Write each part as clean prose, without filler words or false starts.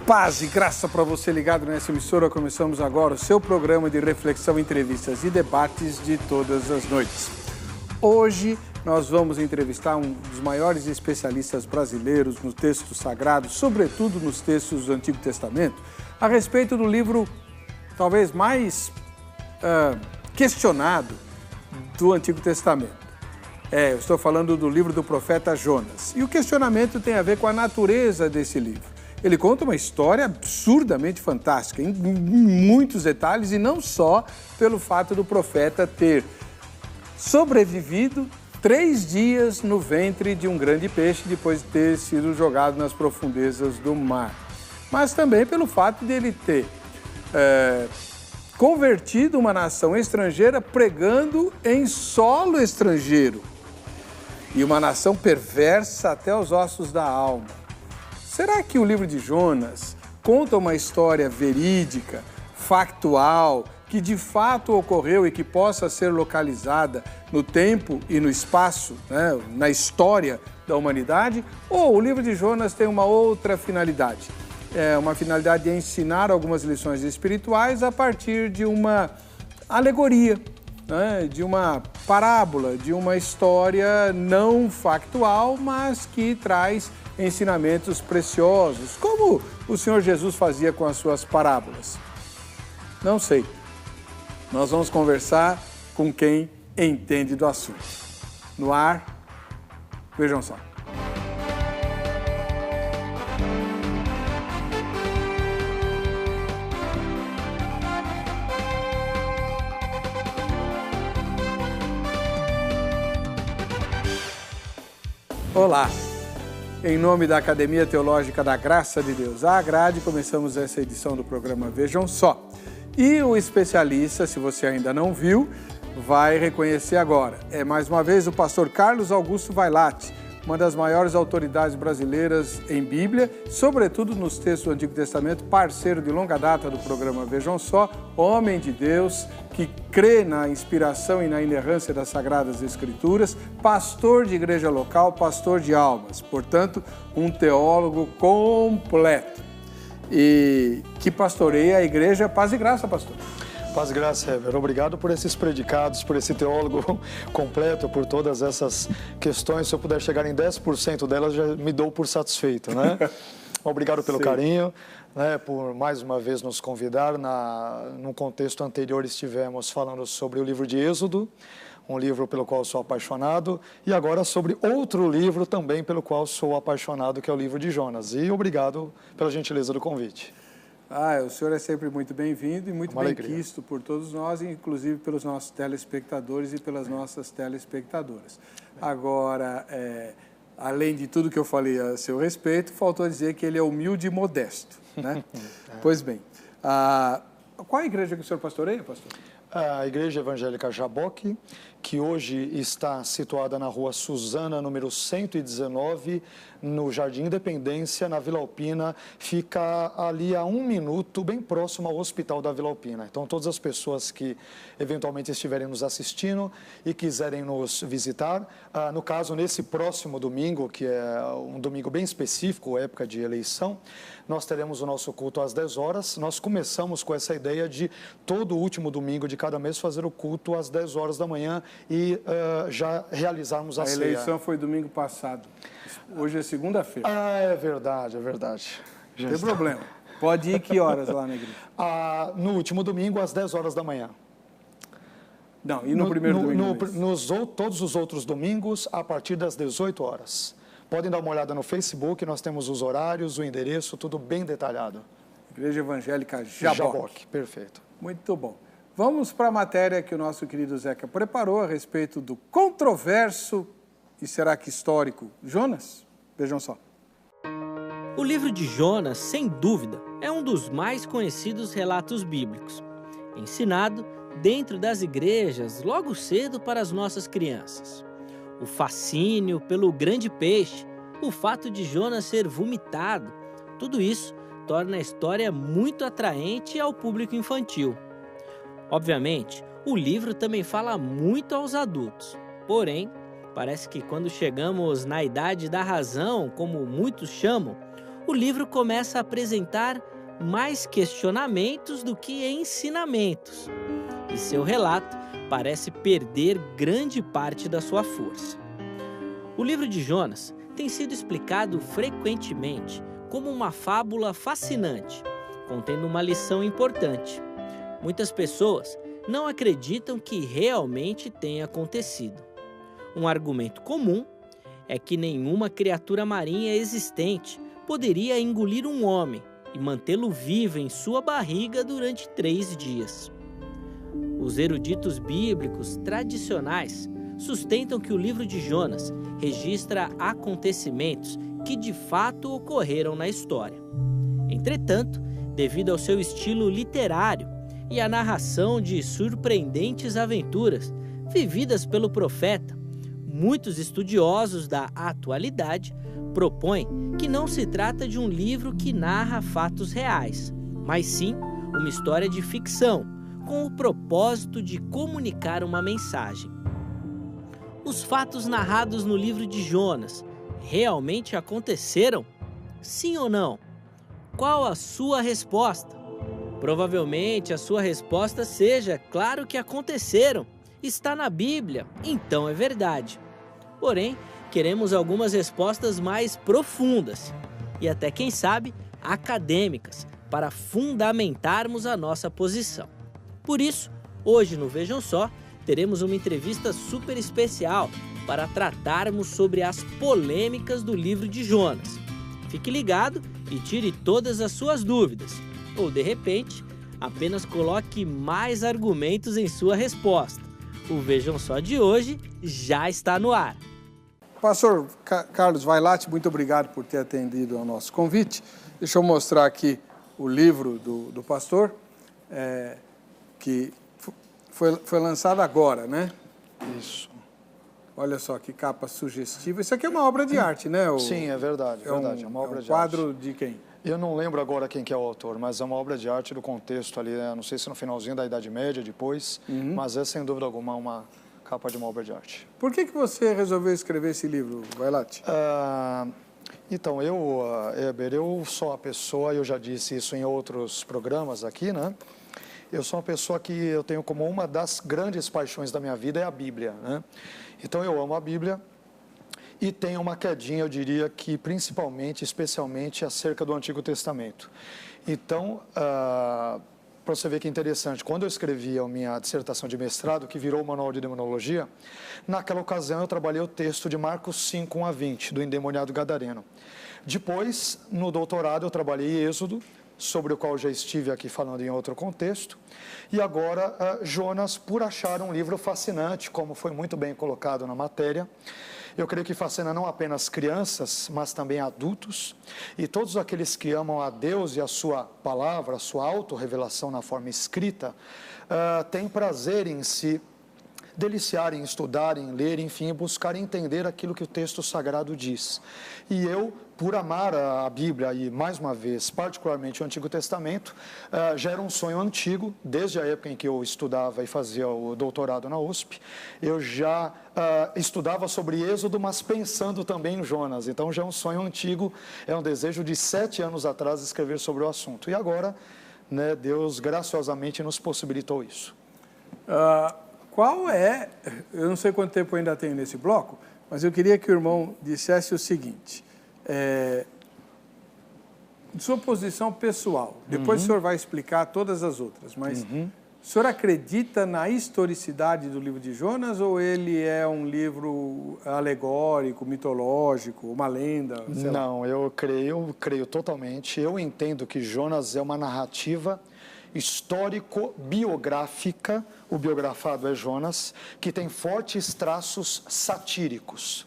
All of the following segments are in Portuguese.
Paz e graça para você ligado nessa emissora. Começamos agora o seu programa de reflexão, entrevistas e debates de todas as noites. Hoje nós vamos entrevistar um dos maiores especialistas brasileiros no texto sagrado, sobretudo nos textos do Antigo Testamento, a respeito do livro talvez mais questionado do Antigo Testamento. Eu estou falando do livro do profeta Jonas. E o questionamento tem a ver com a natureza desse livro. Ele conta uma história absurdamente fantástica, em muitos detalhes, e não só pelo fato do profeta ter sobrevivido 3 dias no ventre de um grande peixe depois de ter sido jogado nas profundezas do mar, mas também pelo fato de ele ter convertido uma nação estrangeira pregando em solo estrangeiro, e uma nação perversa até os ossos da alma. Será que o livro de Jonas conta uma história verídica, factual, que de fato ocorreu e que possa ser localizada no tempo e no espaço, né, na história da humanidade? Ou o livro de Jonas tem uma outra finalidade? Uma finalidade de ensinar algumas lições espirituais a partir de uma alegoria, né, de uma parábola, de uma história não factual, mas que traz ensinamentos preciosos, como o Senhor Jesus fazia com as suas parábolas? Não sei. Nós vamos conversar com quem entende do assunto. No ar, vejam só. Olá! Em nome da Academia Teológica da Graça de Deus, a Agrade, começamos essa edição do programa Vejam Só. E o especialista, se você ainda não viu, vai reconhecer agora. É mais uma vez o pastor Carlos Augusto Vailate, uma das maiores autoridades brasileiras em Bíblia, sobretudo nos textos do Antigo Testamento, parceiro de longa data do programa Vejam Só, homem de Deus, que crê na inspiração e na inerrância das Sagradas Escrituras, pastor de igreja local, pastor de almas, portanto, um teólogo completo e que pastoreia a igreja. Paz e graça, pastor. Paz e graça, Heber. Obrigado por esses predicados, por esse teólogo completo, por todas essas questões. Se eu puder chegar em 10% delas, já me dou por satisfeito, né? Obrigado pelo carinho, né, por mais uma vez nos convidar. No contexto anterior estivemos falando sobre o livro de Êxodo, um livro pelo qual sou apaixonado, e agora sobre outro livro também pelo qual sou apaixonado, que é o livro de Jonas. E obrigado pela gentileza do convite. O senhor é sempre muito bem-vindo e muito bem-quisto por todos nós, inclusive pelos nossos telespectadores e pelas nossas telespectadoras. Agora, além de tudo que eu falei a seu respeito, faltou dizer que ele é humilde e modesto, né? Pois bem, qual a igreja que o senhor pastoreia, pastor? A Igreja Evangélica Jaboque, que hoje está situada na rua Suzana, número 119, no Jardim Independência, na Vila Alpina, fica ali a 1 minuto, bem próximo ao Hospital da Vila Alpina. Então, todas as pessoas que eventualmente estiverem nos assistindo e quiserem nos visitar, no caso, nesse próximo domingo, que é um domingo bem específico, época de eleição, nós teremos o nosso culto às 10 horas. Nós começamos com essa ideia de todo último domingo de cada mês fazer o culto às 10 horas da manhã e já realizarmos a ceia. A eleição foi domingo passado. Hoje é segunda-feira. É verdade, é verdade. Não tem problema. Pode ir que horas lá na igreja? No último domingo, às 10 horas da manhã. Não, e no primeiro domingo? Todos os outros domingos, a partir das 18 horas. Podem dar uma olhada no Facebook, nós temos os horários, o endereço, tudo bem detalhado. Igreja Evangélica Jaboque. Perfeito. Muito bom. Vamos para a matéria que o nosso querido Zeca preparou a respeito do controverso e será que histórico Jonas? Vejam só. O livro de Jonas, sem dúvida, é um dos mais conhecidos relatos bíblicos, ensinado dentro das igrejas logo cedo para as nossas crianças. O fascínio pelo grande peixe, o fato de Jonas ser vomitado, tudo isso torna a história muito atraente ao público infantil. Obviamente, o livro também fala muito aos adultos, porém, parece que quando chegamos na idade da razão, como muitos chamam, o livro começa a apresentar mais questionamentos do que ensinamentos, e seu relato parece perder grande parte da sua força. O livro de Jonas tem sido explicado frequentemente como uma fábula fascinante, contendo uma lição importante. Muitas pessoas não acreditam que realmente tenha acontecido. Um argumento comum é que nenhuma criatura marinha existente poderia engolir um homem e mantê-lo vivo em sua barriga durante 3 dias. Os eruditos bíblicos tradicionais sustentam que o livro de Jonas registra acontecimentos que de fato ocorreram na história. Entretanto, devido ao seu estilo literário e à narração de surpreendentes aventuras vividas pelo profeta, muitos estudiosos da atualidade propõem que não se trata de um livro que narra fatos reais, mas sim uma história de ficção, com o propósito de comunicar uma mensagem. Os fatos narrados no livro de Jonas realmente aconteceram? Sim ou não? Qual a sua resposta? Provavelmente a sua resposta seja: claro que aconteceram, está na Bíblia, então é verdade. Porém, queremos algumas respostas mais profundas e até, quem sabe, acadêmicas, para fundamentarmos a nossa posição. Por isso, hoje no Vejam Só, teremos uma entrevista super especial para tratarmos sobre as polêmicas do livro de Jonas. Fique ligado e tire todas as suas dúvidas, ou de repente, apenas coloque mais argumentos em sua resposta. O Vejam Só de hoje já está no ar. Pastor Carlos Vailate, muito obrigado por ter atendido ao nosso convite. Deixa eu mostrar aqui o livro do pastor, que foi lançado agora, né? Isso. Olha só que capa sugestiva. Isso aqui é uma obra de arte, né? Sim, é verdade. É uma obra de arte. Quadro de quem? Eu não lembro agora quem que é o autor, mas é uma obra de arte do contexto ali, não sei se no finalzinho da Idade Média, depois, mas é sem dúvida alguma uma capa de uma obra de arte. Por que você resolveu escrever esse livro, Vailate? Então, Heber, eu sou uma pessoa, eu já disse isso em outros programas aqui, né? Eu sou uma pessoa que eu tenho como uma das grandes paixões da minha vida é a Bíblia, né? Então, eu amo a Bíblia e tenho uma quedinha, eu diria que principalmente, especialmente acerca do Antigo Testamento. Então, para você ver que é interessante, quando eu escrevi a minha dissertação de mestrado, que virou o Manual de Demonologia, naquela ocasião eu trabalhei o texto de Marcos 5, 1 a 20, do endemoniado gadareno. Depois, no doutorado, eu trabalhei Êxodo, sobre o qual já estive aqui falando em outro contexto, e agora Jonas, por achar um livro fascinante, como foi muito bem colocado na matéria. Eu creio que fascina não apenas crianças, mas também adultos, e todos aqueles que amam a Deus e a sua palavra, a sua autorrevelação na forma escrita, têm prazer em se deliciar em estudar, em ler, enfim, buscar entender aquilo que o texto sagrado diz. E eu, por amar a Bíblia e, mais uma vez, particularmente o Antigo Testamento, já era um sonho antigo, desde a época em que eu estudava e fazia o doutorado na USP, eu já estudava sobre Êxodo, mas pensando também em Jonas. Então já é um sonho antigo, é um desejo de 7 anos atrás escrever sobre o assunto. E agora, né, Deus graciosamente nos possibilitou isso. Eu não sei quanto tempo ainda tenho nesse bloco, mas eu queria que o irmão dissesse o seguinte, de sua posição pessoal, depois o senhor vai explicar todas as outras, mas o senhor acredita na historicidade do livro de Jonas ou ele é um livro alegórico, mitológico, uma lenda? Não, eu creio totalmente, eu entendo que Jonas é uma narrativa histórico-biográfica, o biografado é Jonas, que tem fortes traços satíricos.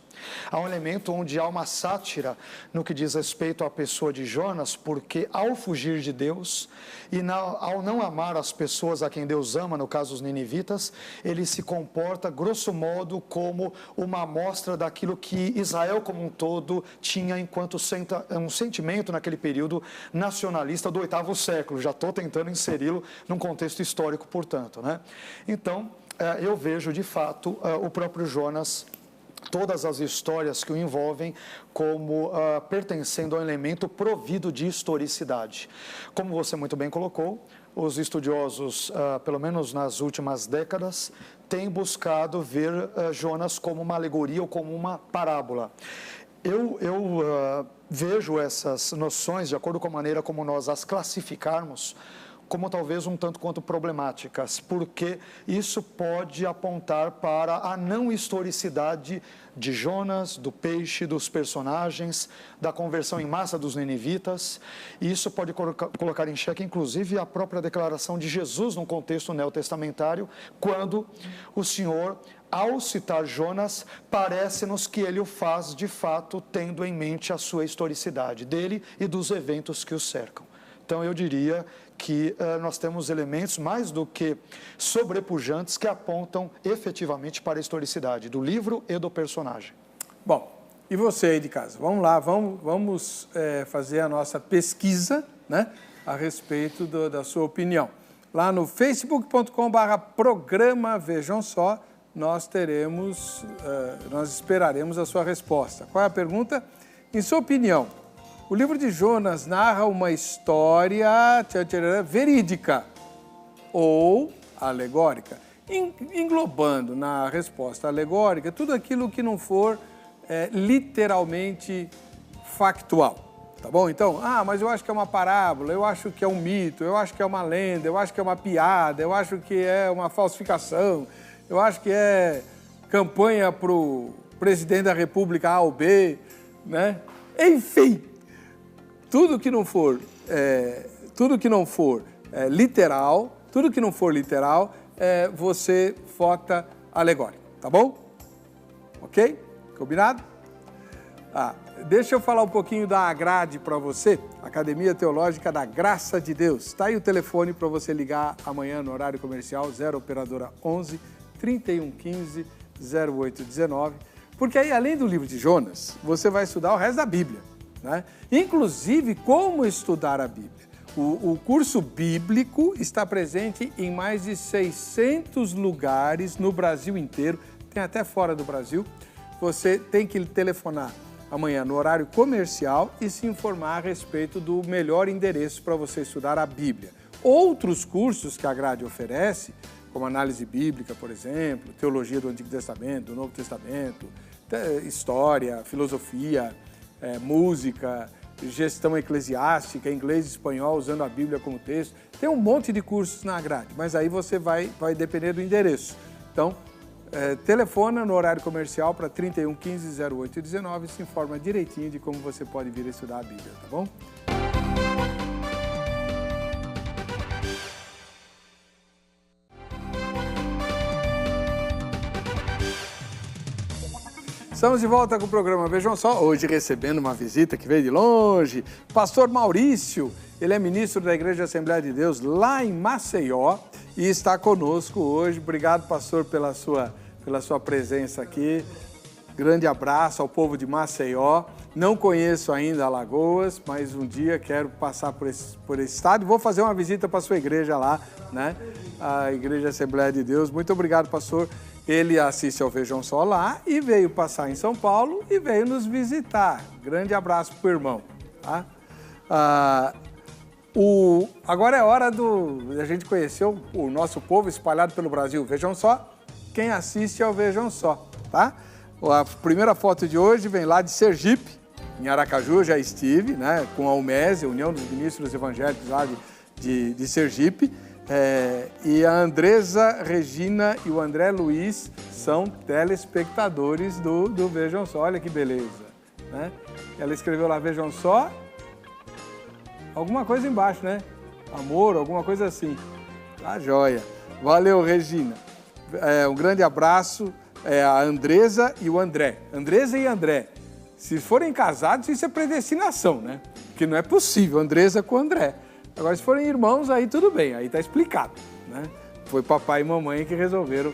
Há um elemento onde há uma sátira no que diz respeito à pessoa de Jonas, porque ao fugir de Deus e ao não amar as pessoas a quem Deus ama, no caso os ninivitas, ele se comporta, grosso modo, como uma amostra daquilo que Israel como um todo tinha enquanto um sentimento naquele período nacionalista do 8º século. Já estou tentando inseri-lo num contexto histórico, portanto, né? Então, eu vejo, de fato, o próprio Jonas todas as histórias que o envolvem como pertencendo a um elemento provido de historicidade. Como você muito bem colocou, os estudiosos, pelo menos nas últimas décadas, têm buscado ver Jonas como uma alegoria ou como uma parábola. Eu vejo essas noções, de acordo com a maneira como nós as classificarmos, como talvez um tanto quanto problemáticas, porque isso pode apontar para a não historicidade de Jonas, do peixe, dos personagens, da conversão em massa dos ninivitas, e isso pode colocar em xeque, inclusive, a própria declaração de Jesus no contexto neotestamentário, quando o Senhor, ao citar Jonas, parece-nos que ele o faz, de fato, tendo em mente a sua historicidade dele e dos eventos que o cercam. Então, eu diria que nós temos elementos mais do que sobrepujantes que apontam efetivamente para a historicidade do livro e do personagem. Bom, e você aí de casa? Vamos lá, vamos fazer a nossa pesquisa, né, a respeito da sua opinião. Lá no facebook.com/programa Vejam Só, nós esperaremos a sua resposta. Qual é a pergunta? Em sua opinião, o livro de Jonas narra uma história verídica ou alegórica, englobando na resposta alegórica tudo aquilo que não for literalmente factual, tá bom? Então, mas eu acho que é uma parábola, eu acho que é um mito, eu acho que é uma lenda, eu acho que é uma piada, eu acho que é uma falsificação, eu acho que é campanha para o presidente da República A ou B, né? Enfim, tudo que não for literal, você vota alegórico, tá bom? Ok? Combinado? Deixa eu falar um pouquinho da Agrade para você, Academia Teológica da Graça de Deus. Está aí o telefone para você ligar amanhã no horário comercial, 0 operadora 11 3115 0819, porque aí, além do livro de Jonas, você vai estudar o resto da Bíblia, né? Inclusive, como estudar a Bíblia. O curso bíblico está presente em mais de 600 lugares no Brasil inteiro, tem até fora do Brasil. Você tem que telefonar amanhã no horário comercial e se informar a respeito do melhor endereço para você estudar a Bíblia. Outros cursos que a Grade oferece, como análise bíblica, por exemplo, teologia do Antigo Testamento, do Novo Testamento, história, filosofia, música, gestão eclesiástica, inglês e espanhol, usando a Bíblia como texto. Tem um monte de cursos na Grade, mas aí você vai depender do endereço. Então, telefona no horário comercial para 3115 0819 e se informa direitinho de como você pode vir estudar a Bíblia, tá bom? Estamos de volta com o programa Vejam Só, hoje recebendo uma visita que veio de longe, pastor Maurício, ele é ministro da Igreja Assembleia de Deus lá em Maceió e está conosco hoje. Obrigado, pastor, pela sua presença aqui. Grande abraço ao povo de Maceió. Não conheço ainda Alagoas, mas um dia quero passar por esse estado e vou fazer uma visita para a sua igreja lá, né? A Igreja Assembleia de Deus. Muito obrigado, pastor. Ele assiste ao Vejam Só lá e veio passar em São Paulo e veio nos visitar. Grande abraço para o irmão. Tá? Agora é hora da gente conhecer o nosso povo espalhado pelo Brasil. Vejam só, quem assiste ao Vejam Só, tá? A primeira foto de hoje vem lá de Sergipe, em Aracaju, eu já estive, né? Com a UMES, a União dos Ministros Evangélicos lá de Sergipe. E a Andresa Regina e o André Luiz são telespectadores do Vejam Só. Olha que beleza, né? Ela escreveu lá, Vejam Só, alguma coisa embaixo, né? Amor, alguma coisa assim. Tá joia. Valeu, Regina. Um grande abraço a Andresa e o André. Andresa e André. Se forem casados, isso é predestinação, né? Porque não é possível, Andresa com André. Agora, se forem irmãos, aí tudo bem, aí tá explicado, né? Foi papai e mamãe que resolveram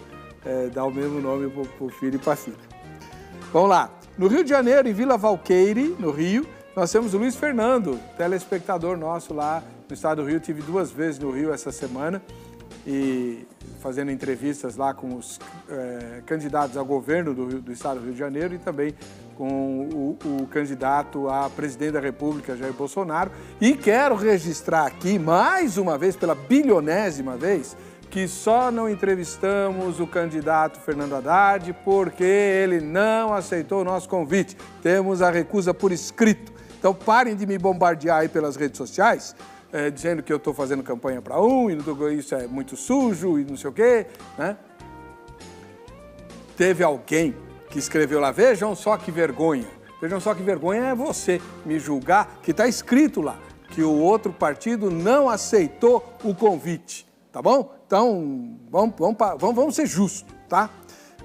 dar o mesmo nome pro filho e pra filha. Vamos lá. No Rio de Janeiro, em Vila Valqueire, no Rio, nós temos o Luiz Fernando, telespectador nosso lá no estado do Rio. Tive 2 vezes no Rio essa semana. e fazendo entrevistas lá com os candidatos ao governo do estado do Rio de Janeiro e também com o candidato a presidente da República, Jair Bolsonaro. E quero registrar aqui, mais uma vez, pela bilionésima vez, que só não entrevistamos o candidato Fernando Haddad porque ele não aceitou o nosso convite. Temos a recusa por escrito. Então parem de me bombardear aí pelas redes sociais, dizendo que eu estou fazendo campanha para e isso é muito sujo e não sei o quê, né? Teve alguém que escreveu lá, vejam só que vergonha é você me julgar, que está escrito lá, que o outro partido não aceitou o convite, tá bom? Então, vamos ser justos, tá?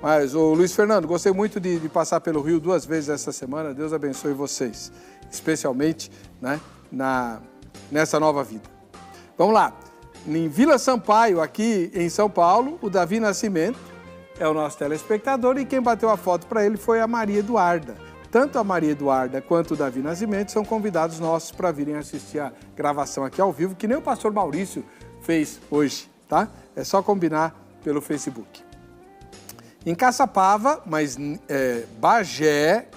Mas, ô Luiz Fernando, gostei muito de passar pelo Rio 2 vezes essa semana, Deus abençoe vocês, especialmente, né, nessa nova vida. Vamos lá, em Vila Sampaio, aqui em São Paulo, o Davi Nascimento é o nosso telespectador e quem bateu a foto para ele foi a Maria Eduarda. Tanto a Maria Eduarda quanto o Davi Nascimento são convidados nossos para virem assistir a gravação aqui ao vivo, que nem o pastor Maurício fez hoje, tá? É só combinar pelo Facebook. Em Caçapava, mas Bagé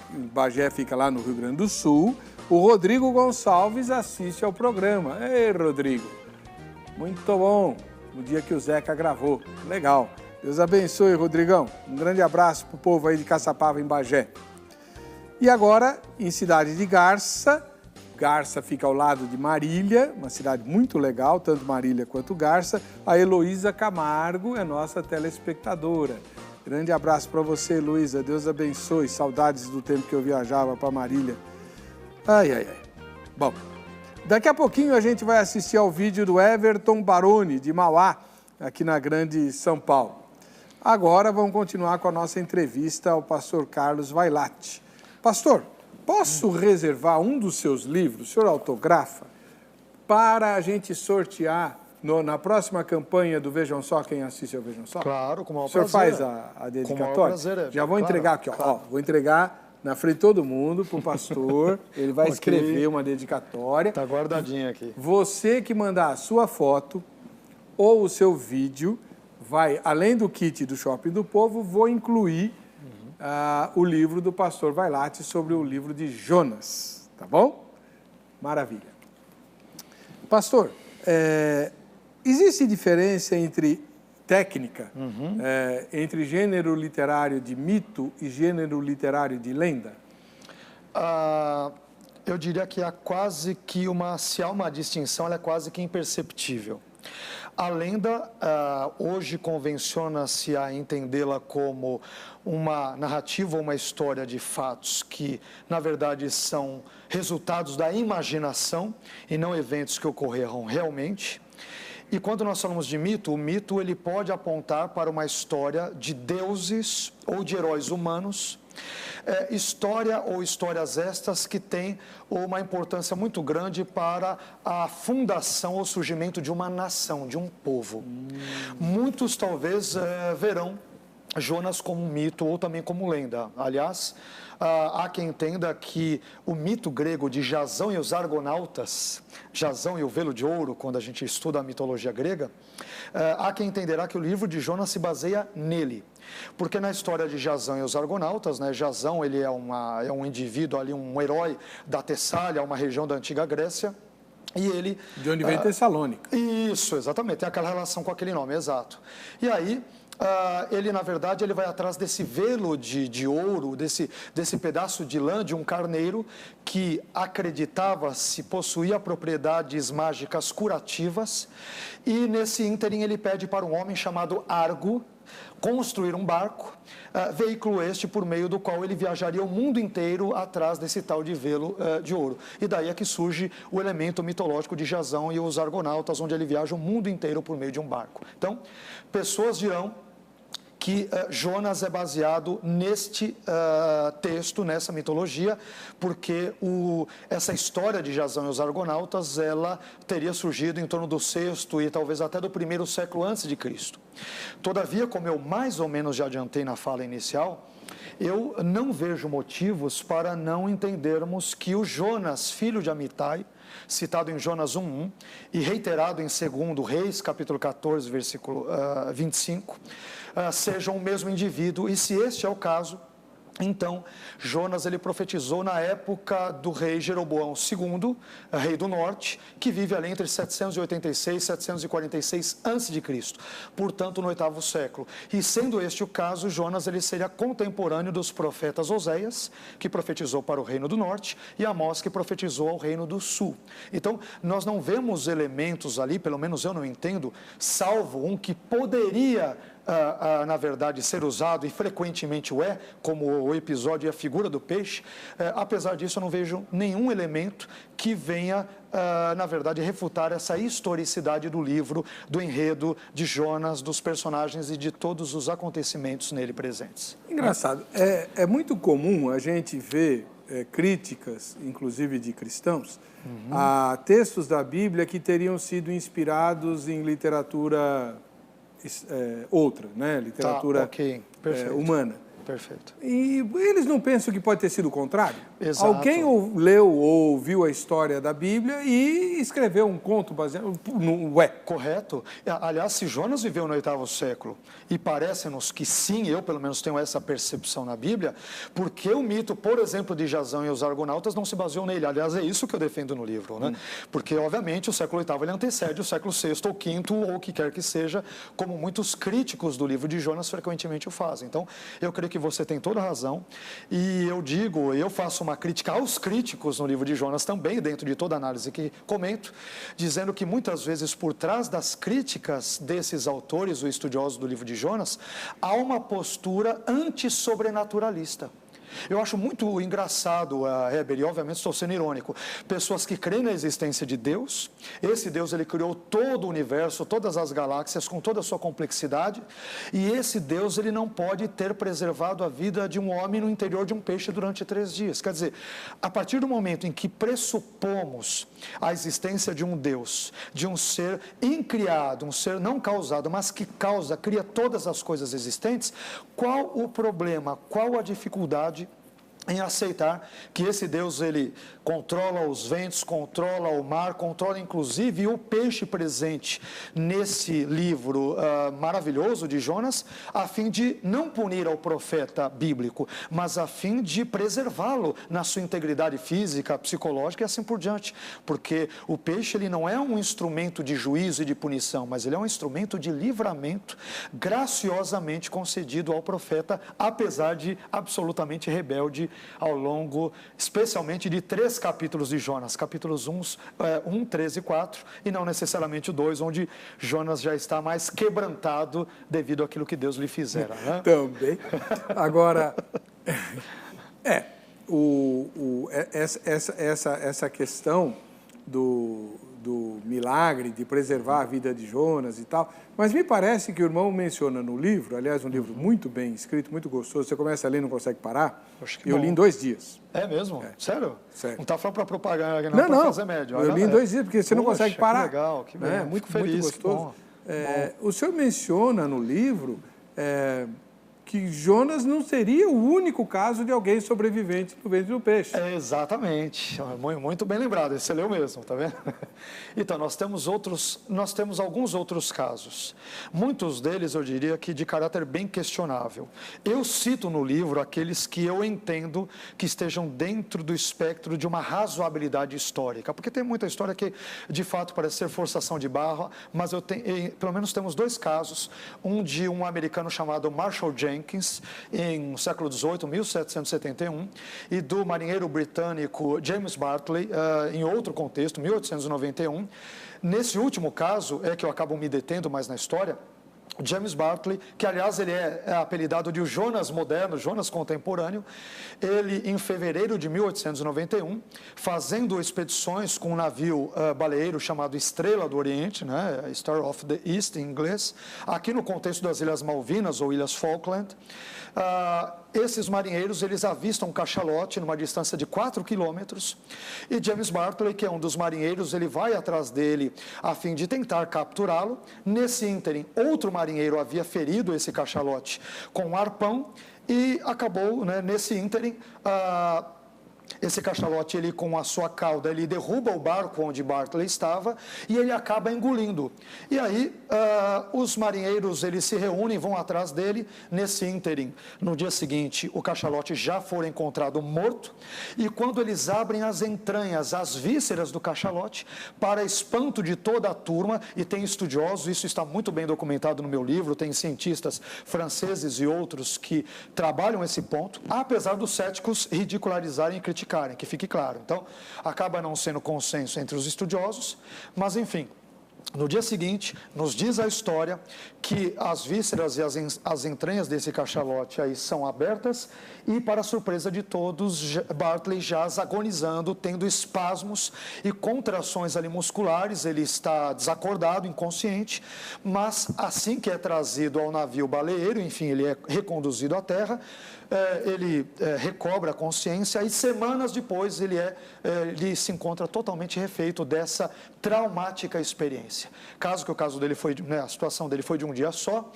fica lá no Rio Grande do Sul, o Rodrigo Gonçalves assiste ao programa. Ei, Rodrigo, muito bom, no dia que o Zeca gravou, legal. Deus abençoe, Rodrigão. Um grande abraço para o povo aí de Caçapava, em Bagé. E agora, em cidade de Garça. Garça fica ao lado de Marília, uma cidade muito legal, tanto Marília quanto Garça. A Heloísa Camargo é nossa telespectadora. Grande abraço para você, Heloísa. Deus abençoe. Saudades do tempo que eu viajava para Marília. Ai, ai, ai. Bom, daqui a pouquinho a gente vai assistir ao vídeo do Everton Baroni, de Mauá, aqui na Grande São Paulo. Agora vamos continuar com a nossa entrevista ao pastor Carlos Vailate. Pastor, posso reservar um dos seus livros, o senhor autografa, para a gente sortear na próxima campanha do Vejam Só, quem assiste ao Vejam Só? Claro, com o maior prazer. O senhor prazer. faz a dedicatória? Com o maior prazer. Já vou entregar aqui, ó. Claro. Ó. Vou entregar na frente de todo mundo para o pastor. Ele vai escrever uma dedicatória. Está guardadinho aqui. Você que mandar a sua foto ou o seu vídeo, vai, além do kit do Shopping do Povo, vou incluir o livro do pastor Vailate sobre o livro de Jonas, tá bom? Maravilha. Pastor, existe diferença entre técnica, entre gênero literário de mito e gênero literário de lenda? Eu diria que se há uma distinção, ela é quase que imperceptível. A lenda, hoje, convenciona-se a entendê-la como uma narrativa ou uma história de fatos que, na verdade, são resultados da imaginação e não eventos que ocorreram realmente. E quando nós falamos de mito, o mito ele pode apontar para uma história de deuses ou de heróis humanos, história ou histórias estas que têm uma importância muito grande para a fundação ou surgimento de uma nação, de um povo. Muitos talvez verão Jonas como um mito ou também como lenda. Aliás, há quem entenda que o mito grego de Jasão e os Argonautas, Jasão e o Velo de Ouro, quando a gente estuda a mitologia grega, há quem entenderá que o livro de Jonas se baseia nele. Porque na história de Jasão e os Argonautas, né, Jasão ele é um indivíduo ali, um herói da Tessália, uma região da antiga Grécia, e ele... De onde vem Tessalônica. Isso, exatamente, tem aquela relação com aquele nome, exato. E aí... ele, na verdade, ele vai atrás desse velo de ouro, desse pedaço de lã de um carneiro que acreditava-se possuía propriedades mágicas curativas, e nesse ínterim ele pede para um homem chamado Argo construir um barco, veículo este por meio do qual ele viajaria o mundo inteiro atrás desse tal de velo de ouro. E daí é que surge o elemento mitológico de Jasão e os Argonautas, onde ele viaja o mundo inteiro por meio de um barco. Então, pessoas dirão que Jonas é baseado neste texto, nessa mitologia, porque essa história de Jasão e os Argonautas, ela teria surgido em torno do 6º e talvez até do 1º século antes de Cristo. Todavia, como eu mais ou menos já adiantei na fala inicial, eu não vejo motivos para não entendermos que o Jonas, filho de Amitai, citado em Jonas 1:1 e reiterado em 2 Reis, capítulo 14, versículo 25, sejam o mesmo indivíduo, e se este é o caso, então, Jonas ele profetizou na época do rei Jeroboão II, rei do norte, que vive ali entre 786 e 746 a.C., portanto no 8º século. E sendo este o caso, Jonas ele seria contemporâneo dos profetas Oséias, que profetizou para o reino do norte, e Amós, que profetizou ao reino do sul. Então, nós não vemos elementos ali, pelo menos eu não entendo, salvo um que poderia na verdade, ser usado, e frequentemente o é, como o episódio e a figura do peixe. Apesar disso, eu não vejo nenhum elemento que venha, na verdade, refutar essa historicidade do livro, do enredo de Jonas, dos personagens e de todos os acontecimentos nele presentes. Engraçado. É muito comum a gente ver críticas, inclusive de cristãos, a textos da Bíblia que teriam sido inspirados em literatura outra, né? Literatura humana. Perfeito. E eles não pensam que pode ter sido o contrário? Exato. Alguém leu ou ouviu a história da Bíblia e escreveu um conto baseado no Correto. Aliás, se Jonas viveu no 8º século, e parece-nos que sim, eu pelo menos tenho essa percepção na Bíblia, porque o mito, por exemplo, de Jasão e os Argonautas não se baseou nele. Aliás, é isso que eu defendo no livro, né? Porque, obviamente, o século 8º ele antecede o século 6º ou 5º, ou o que quer que seja, como muitos críticos do livro de Jonas frequentemente o fazem. Então, eu creio que você tem toda a razão, e eu faço uma crítica aos críticos no livro de Jonas também, dentro de toda a análise que comento, dizendo que muitas vezes por trás das críticas desses autores, ou estudiosos do livro de Jonas, há uma postura antissobrenaturalista. Eu acho muito engraçado, Heber, e obviamente estou sendo irônico, pessoas que creem na existência de Deus. Esse Deus ele criou todo o universo, todas as galáxias, com toda a sua complexidade, e esse Deus ele não pode ter preservado a vida de um homem no interior de um peixe durante 3 dias. Quer dizer, a partir do momento em que pressupomos a existência de um Deus, de um ser incriado, um ser não causado, mas que cria todas as coisas existentes, qual o problema, qual a dificuldade em aceitar que esse Deus ele controla os ventos, controla o mar, controla inclusive o peixe presente nesse livro maravilhoso de Jonas, a fim de não punir ao profeta bíblico, mas a fim de preservá-lo na sua integridade física, psicológica e assim por diante, porque o peixe ele não é um instrumento de juízo e de punição, mas ele é um instrumento de livramento graciosamente concedido ao profeta, apesar de absolutamente rebelde ao longo, especialmente de 3 capítulos de Jonas, capítulos 1, 13 e 4, e não necessariamente o 2, onde Jonas já está mais quebrantado devido àquilo que Deus lhe fizera. Né? Também. Agora, essa questão do milagre, de preservar a vida de Jonas e tal, mas me parece que o irmão menciona no livro, aliás, um livro muito bem escrito, muito gostoso, você começa a ler e não consegue parar, eu li em 2 dias. É mesmo? Sério? Sério. Não está falando para propaganda, não, para fazer médio. Eu li em 2 dias, porque você não consegue parar. Que legal, que bem. Muito feliz, muito gostoso. Bom. O senhor menciona no livro que Jonas não seria o único caso de alguém sobrevivente no ventre do peixe. Exatamente. Muito bem lembrado, esse leu mesmo, tá vendo? Então, nós temos alguns outros casos. Muitos deles, eu diria que de caráter bem questionável. Eu cito no livro aqueles que eu entendo que estejam dentro do espectro de uma razoabilidade histórica, porque tem muita história que, de fato, parece ser forçação de barra, mas pelo menos temos 2 casos, um de um americano chamado Marshall Jenkins, em século XVIII, 1771, e do marinheiro britânico James Bartley, em outro contexto, 1891. Nesse último caso, é que eu acabo me detendo mais na história, James Bartley, que aliás ele é apelidado de o Jonas moderno, Jonas contemporâneo, ele em fevereiro de 1891, fazendo expedições com um navio baleeiro chamado Estrela do Oriente, né, Star of the East em inglês, aqui no contexto das Ilhas Malvinas ou Ilhas Falkland, esses marinheiros, eles avistam um cachalote numa distância de 4 quilômetros, e James Bartley, que é um dos marinheiros, ele vai atrás dele a fim de tentar capturá-lo. Nesse ínterim, outro marinheiro havia ferido esse cachalote com um arpão, e acabou, né, nesse ínterim, esse cachalote, ele com a sua cauda, ele derruba o barco onde Barclay estava e ele acaba engolindo. E aí, os marinheiros, eles se reúnem, vão atrás dele. Nesse ínterim, no dia seguinte, o cachalote já foi encontrado morto. E quando eles abrem as entranhas, as vísceras do cachalote, para espanto de toda a turma, e tem estudiosos, isso está muito bem documentado no meu livro, tem cientistas franceses e outros que trabalham esse ponto, apesar dos céticos ridicularizarem e criticarem, que fique claro. Então, acaba não sendo consenso entre os estudiosos, mas enfim, no dia seguinte, nos diz a história que as vísceras e as entranhas desse cachalote aí são abertas e, para surpresa de todos, Barclay jaz agonizando, tendo espasmos e contrações ali musculares. Ele está desacordado, inconsciente, mas assim que é trazido ao navio baleeiro, enfim, ele é reconduzido à terra, ele recobra a consciência e semanas depois ele se encontra totalmente refeito dessa traumática experiência. O caso dele foi, a situação dele foi de um dia só,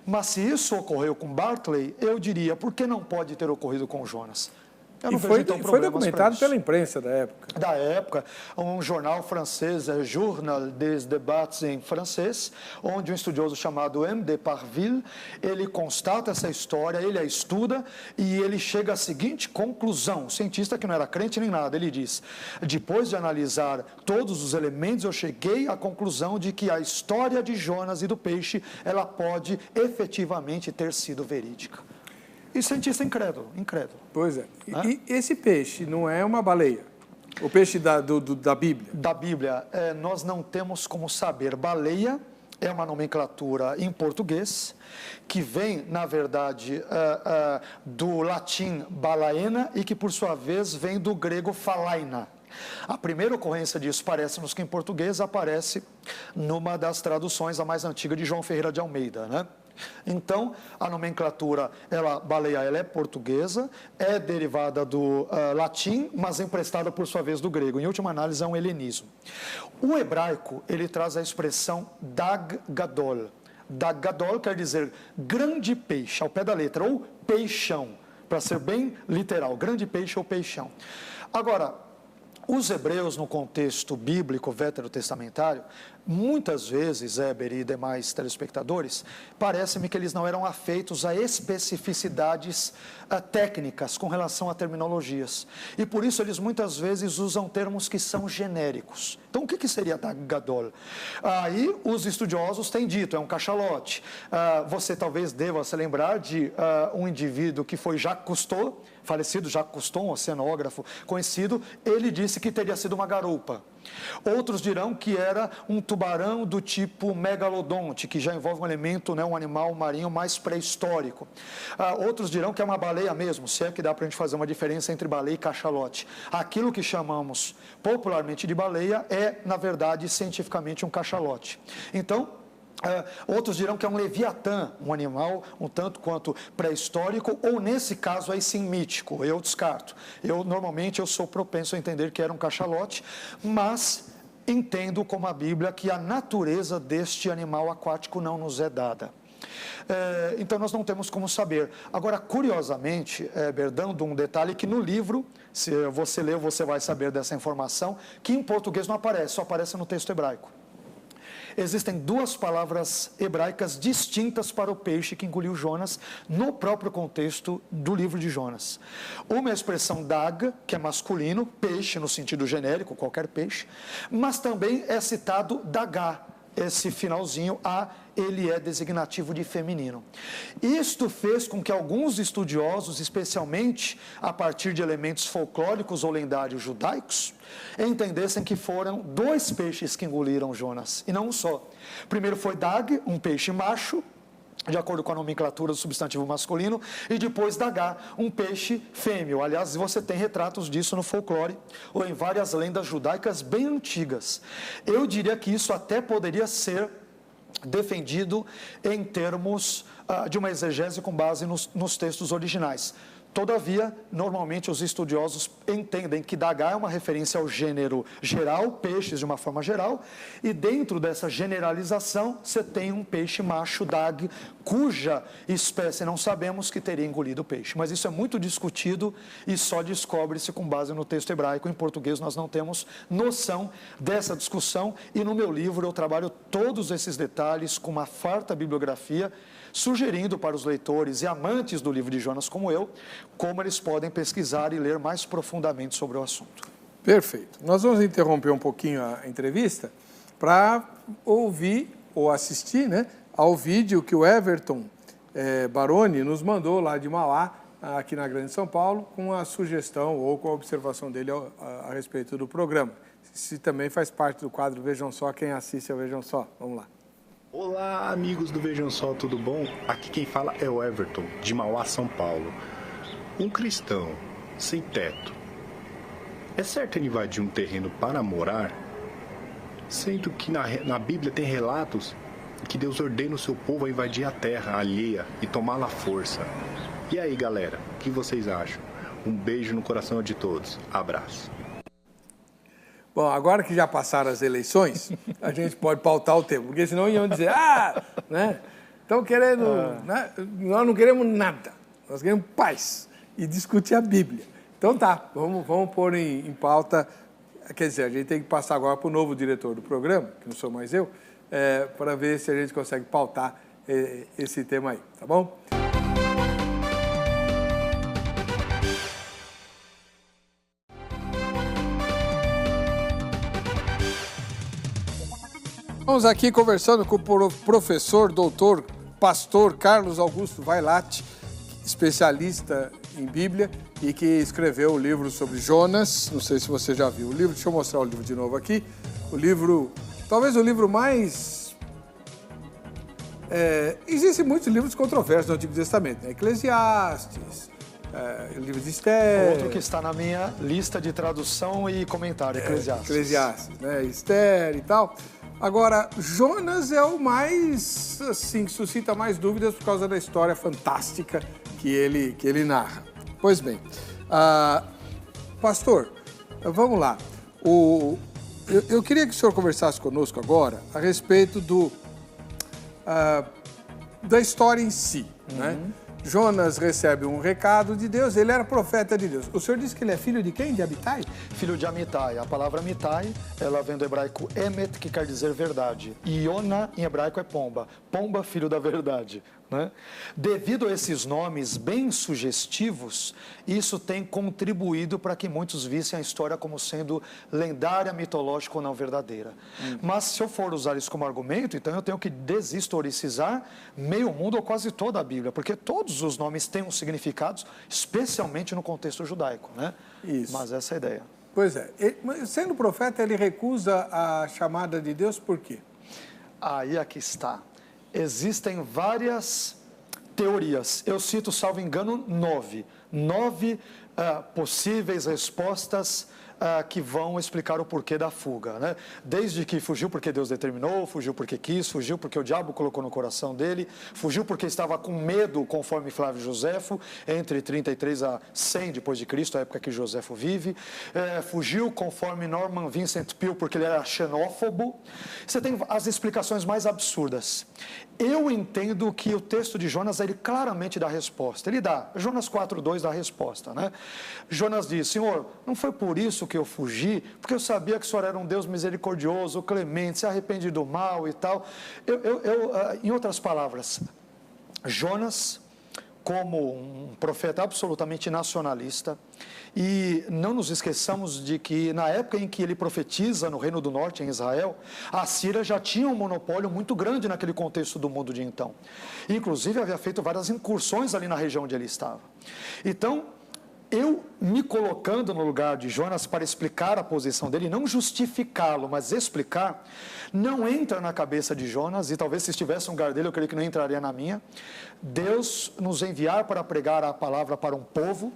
mas se isso ocorreu com Barclay, eu diria, por que não pode ter ocorrido com Jonas? E foi documentado pela imprensa da época. Da época, um jornal francês, Journal des Débats em francês, onde um estudioso chamado M. de Parville, ele constata essa história, ele a estuda e ele chega à seguinte conclusão, cientista que não era crente nem nada, ele diz: depois de analisar todos os elementos, eu cheguei à conclusão de que a história de Jonas e do peixe, ela pode efetivamente ter sido verídica. E cientista incrédulo. Pois é. E esse peixe não é uma baleia? O peixe da Bíblia? Da Bíblia, nós não temos como saber. Baleia é uma nomenclatura em português, que vem, na verdade, do latim balaena e que, por sua vez, vem do grego phalaina. A primeira ocorrência disso parece-nos que em português aparece numa das traduções, a mais antiga, de João Ferreira de Almeida, né? Então, a nomenclatura, baleia, ela é portuguesa, é derivada do latim, mas emprestada, por sua vez, do grego. Em última análise, é um helenismo. O hebraico, ele traz a expressão dag gadol. Dag gadol quer dizer grande peixe, ao pé da letra, ou peixão, para ser bem literal, grande peixe ou peixão. Agora, os hebreus, no contexto bíblico veterotestamentário, muitas vezes, Éber e demais telespectadores, parece-me que eles não eram afeitos a especificidades técnicas com relação a terminologias. E por isso eles muitas vezes usam termos que são genéricos. Então, o que seria Dag Gadol? Aí os estudiosos têm dito, é um cachalote. Você talvez deva se lembrar de um indivíduo que foi Jacques Cousteau, falecido Jacques Cousteau, um oceanógrafo conhecido, ele disse que teria sido uma garoupa. Outros dirão que era um tubarão do tipo megalodonte, que já envolve um elemento, um animal marinho mais pré-histórico. Outros dirão que é uma baleia mesmo, se é que dá para a gente fazer uma diferença entre baleia e cachalote. Aquilo que chamamos popularmente de baleia é, na verdade, cientificamente um cachalote. Então, outros dirão que é um leviatã, um animal um tanto quanto pré-histórico, ou nesse caso aí sim mítico, eu descarto. Normalmente eu sou propenso a entender que era um cachalote, mas entendo como a Bíblia que a natureza deste animal aquático não nos é dada. Então nós não temos como saber. Agora, curiosamente, dando um detalhe que no livro, se você ler, você vai saber dessa informação, que em português não aparece, só aparece no texto hebraico. Existem duas palavras hebraicas distintas para o peixe que engoliu Jonas no próprio contexto do livro de Jonas. Uma é a expressão dag, que é masculino, peixe no sentido genérico, qualquer peixe, mas também é citado dagá, esse finalzinho A, ele é designativo de feminino. Isto fez com que alguns estudiosos, especialmente a partir de elementos folclóricos ou lendários judaicos, entendessem que foram dois peixes que engoliram Jonas, e não um só. Primeiro foi Dag, um peixe macho, de acordo com a nomenclatura do substantivo masculino, e depois Dagá, um peixe fêmeo. Aliás, você tem retratos disso no folclore ou em várias lendas judaicas bem antigas. Eu diria que isso até poderia ser defendido em termos de uma exegese com base nos textos originais. Todavia, normalmente os estudiosos entendem que Dagá é uma referência ao gênero geral, peixes de uma forma geral, e dentro dessa generalização você tem um peixe macho Dag, cuja espécie não sabemos que teria engolido o peixe. Mas isso é muito discutido e só descobre-se com base no texto hebraico. Em português nós não temos noção dessa discussão, e no meu livro eu trabalho todos esses detalhes com uma farta bibliografia, sugerindo para os leitores e amantes do livro de Jonas como eu, como eles podem pesquisar e ler mais profundamente sobre o assunto. Perfeito. Nós vamos interromper um pouquinho a entrevista para ouvir ou assistir, né, ao vídeo que o Everton Baroni nos mandou lá de Mauá, aqui na Grande São Paulo, com a sugestão ou com a observação dele a respeito do programa. Isso também faz parte do quadro Vejam Só, quem assiste ao Vejam Só. Vamos lá. Olá, amigos do Vejam Só, tudo bom? Aqui quem fala é o Everton, de Mauá, São Paulo. Um cristão sem teto, é certo ele invadir um terreno para morar? Sendo que na Bíblia tem relatos que Deus ordena o seu povo a invadir a terra alheia e tomá-la à força. E aí, galera, o que vocês acham? Um beijo no coração de todos. Abraço. Bom, agora que já passaram as eleições, a gente pode pautar o tema, porque senão iam dizer, né? Estão querendo, né? Nós não queremos nada, nós queremos paz e discutir a Bíblia. Então tá, vamos pôr em pauta, quer dizer, a gente tem que passar agora para o novo diretor do programa, que não sou mais eu, para ver se a gente consegue pautar esse tema aí, tá bom? Estamos aqui conversando com o professor, doutor, pastor Carlos Augusto Vailate, especialista em Bíblia e que escreveu o livro sobre Jonas. Não sei se você já viu o livro, deixa eu mostrar o livro de novo aqui. O livro, talvez o livro mais... existem muitos livros controversos no Antigo Testamento, né? Eclesiastes, o livro de Esther... Outro que está na minha lista de tradução e comentário, Eclesiastes. Eclesiastes, né? Esther e tal... Agora, Jonas é o mais, assim, que suscita mais dúvidas por causa da história fantástica que ele narra. Pois bem, pastor, vamos lá. Eu queria que o senhor conversasse conosco agora a respeito da história em si, né? Jonas recebe um recado de Deus, ele era profeta de Deus. O senhor disse que ele é filho de quem? De Amitai? Filho de Amitai. A palavra Amitai, ela vem do hebraico emet, que quer dizer verdade. E Yona, em hebraico, é pomba. Pomba, filho da verdade. Né? Devido a esses nomes bem sugestivos, isso tem contribuído para que muitos vissem a história como sendo lendária, mitológica ou não verdadeira. Mas se eu for usar isso como argumento, então eu tenho que deshistoricizar meio mundo ou quase toda a Bíblia, porque todos os nomes têm um significado, especialmente no contexto judaico. Né? Isso. Mas essa é a ideia. Pois é. Sendo profeta, ele recusa a chamada de Deus por quê? Aí aqui está. Existem várias teorias. Eu cito, salvo engano, 9 possíveis respostas que vão explicar o porquê da fuga, né? Desde que fugiu porque Deus determinou, fugiu porque quis, fugiu porque o diabo colocou no coração dele, fugiu porque estava com medo, conforme Flávio Josefo, entre 33 a 100 depois de Cristo, a época que Josefo vive, fugiu conforme Norman Vincent Peale, porque ele era xenófobo. Você tem as explicações mais absurdas. Eu entendo que o texto de Jonas, ele claramente dá a resposta. Ele dá, Jonas 4:2 dá a resposta, né? Jonas diz, Senhor, não foi por isso que eu fugi, porque eu sabia que o Senhor era um Deus misericordioso, clemente, se arrepende do mal e tal. Em outras palavras, Jonas, como um profeta absolutamente nacionalista, e não nos esqueçamos de que na época em que ele profetiza no Reino do Norte, em Israel, a Síria já tinha um monopólio muito grande naquele contexto do mundo de então. Inclusive havia feito várias incursões ali na região onde ele estava. Então, eu me colocando no lugar de Jonas para explicar a posição dele, não justificá-lo, mas explicar, não entra na cabeça de Jonas, e talvez se estivesse no lugar dele, eu creio que não entraria na minha, Deus nos enviar para pregar a palavra para um povo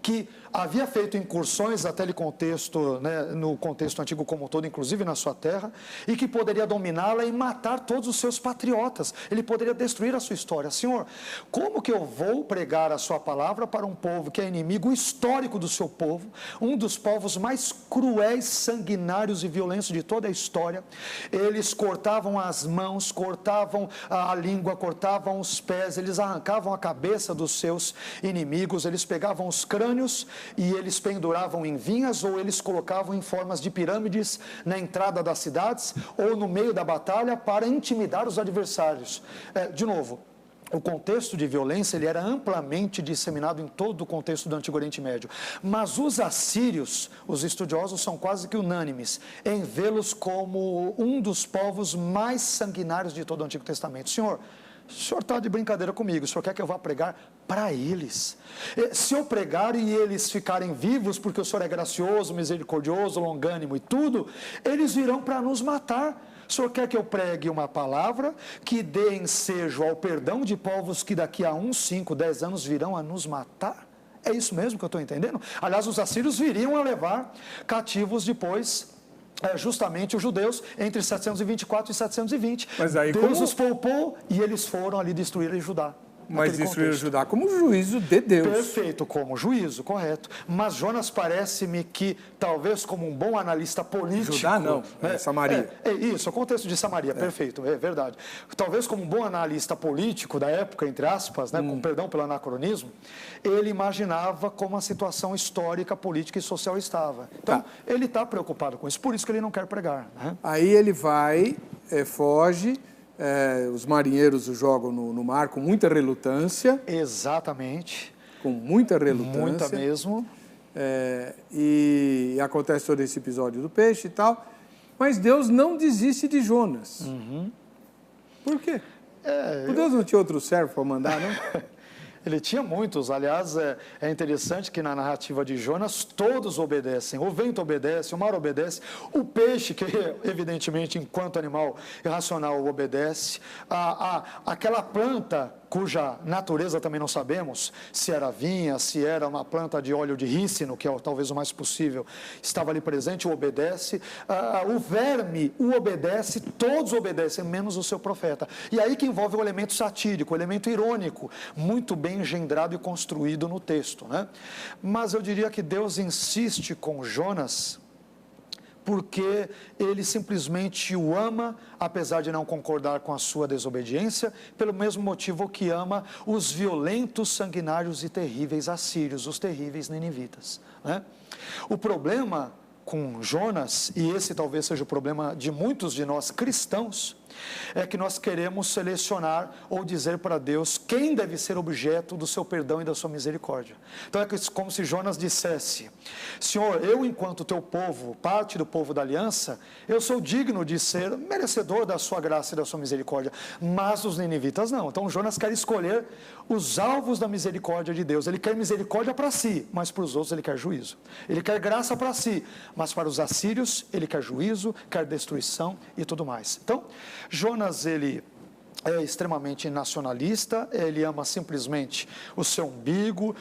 que havia feito incursões até contexto, né, no contexto antigo como um todo, inclusive na sua terra, e que poderia dominá-la e matar todos os seus patriotas. Ele poderia destruir a sua história. Senhor, como que eu vou pregar a sua palavra para um povo que é inimigo histórico do seu povo, um dos povos mais cruéis, sanguinários e violentos de toda a história? Eles cortavam as mãos, cortavam a língua, cortavam os pés, eles arrancavam a cabeça dos seus inimigos, eles pegavam os crânios e eles penduravam em vinhas, ou eles colocavam em formas de pirâmides na entrada das cidades ou no meio da batalha para intimidar os adversários. De novo, o contexto de violência ele era amplamente disseminado em todo o contexto do Antigo Oriente Médio. Mas os assírios, os estudiosos são quase que unânimes em vê-los como um dos povos mais sanguinários de todo o Antigo Testamento. Senhor está de brincadeira comigo, o senhor quer que eu vá pregar para eles? Se eu pregar e eles ficarem vivos, porque o senhor é gracioso, misericordioso, longânimo e tudo, eles virão para nos matar. O senhor quer que eu pregue uma palavra que dê ensejo ao perdão de povos que daqui a 1, 5, 10 anos virão a nos matar? É isso mesmo que eu estou entendendo? Aliás, os assírios viriam a levar cativos depois justamente os judeus entre 724 e 720. Mas aí, Deus os poupou e eles foram ali destruir Judá. Mas destruir Judá como juízo de Deus. Perfeito, como juízo, correto. Mas Jonas parece-me que, talvez como um bom analista político... Judá não, Samaria. Isso, o contexto de Samaria, perfeito, é verdade. Talvez como um bom analista político da época, entre aspas, né, com perdão pelo anacronismo, ele imaginava como a situação histórica, política e social estava. Então, ele está preocupado com isso, por isso que ele não quer pregar. Né? Aí ele vai, foge... os marinheiros o jogam no mar com muita relutância. Exatamente. Com muita relutância. Muita mesmo. E acontece todo esse episódio do peixe e tal. Mas Deus não desiste de Jonas. Por quê? Deus não tinha outro servo para mandar, não? Ele tinha muitos. Aliás, é interessante que na narrativa de Jonas todos obedecem. O vento obedece, o mar obedece, o peixe, que evidentemente enquanto animal irracional obedece, aquela planta cuja natureza também não sabemos, se era vinha, se era uma planta de óleo de rícino, que é talvez o mais possível, estava ali presente, o obedece, o verme o obedece, todos obedecem, menos o seu profeta. E aí que envolve o elemento satírico, o elemento irônico, muito bem engendrado e construído no texto, né? Mas eu diria que Deus insiste com Jonas porque ele simplesmente o ama, apesar de não concordar com a sua desobediência, pelo mesmo motivo que ama os violentos, sanguinários e terríveis assírios, os terríveis ninivitas, né? O problema com Jonas, e esse talvez seja o problema de muitos de nós cristãos, é que nós queremos selecionar ou dizer para Deus quem deve ser objeto do seu perdão e da sua misericórdia. Então é como se Jonas dissesse: Senhor, eu enquanto teu povo, parte do povo da aliança, eu sou digno de ser merecedor da sua graça e da sua misericórdia, mas os ninivitas não. Então Jonas quer escolher os alvos da misericórdia de Deus. Ele quer misericórdia para si, mas para os outros ele quer juízo. Ele quer graça para si, mas para os assírios ele quer juízo, quer destruição e tudo mais. Então Jonas, ele é extremamente nacionalista, ele ama simplesmente o seu umbigo,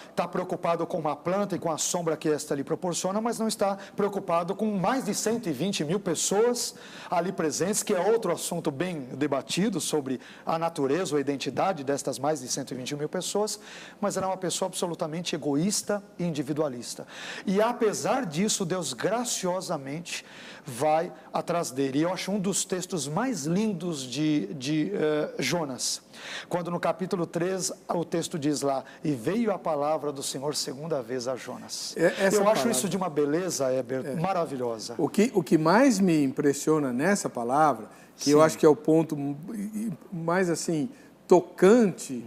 está preocupado com uma planta e com a sombra que esta lhe proporciona, mas não está preocupado com mais de 120 mil pessoas ali presentes, que é outro assunto bem debatido sobre a natureza ou a identidade destas mais de 120 mil pessoas, mas era uma pessoa absolutamente egoísta e individualista. E apesar disso, Deus graciosamente vai atrás dele. E eu acho um dos textos mais lindos de Jonas, quando no capítulo 3 o texto diz lá: e veio a palavra do Senhor segunda vez a Jonas. Eu acho isso de uma beleza, Heber, maravilhosa. O que mais me impressiona nessa palavra, que eu acho que é o ponto mais assim tocante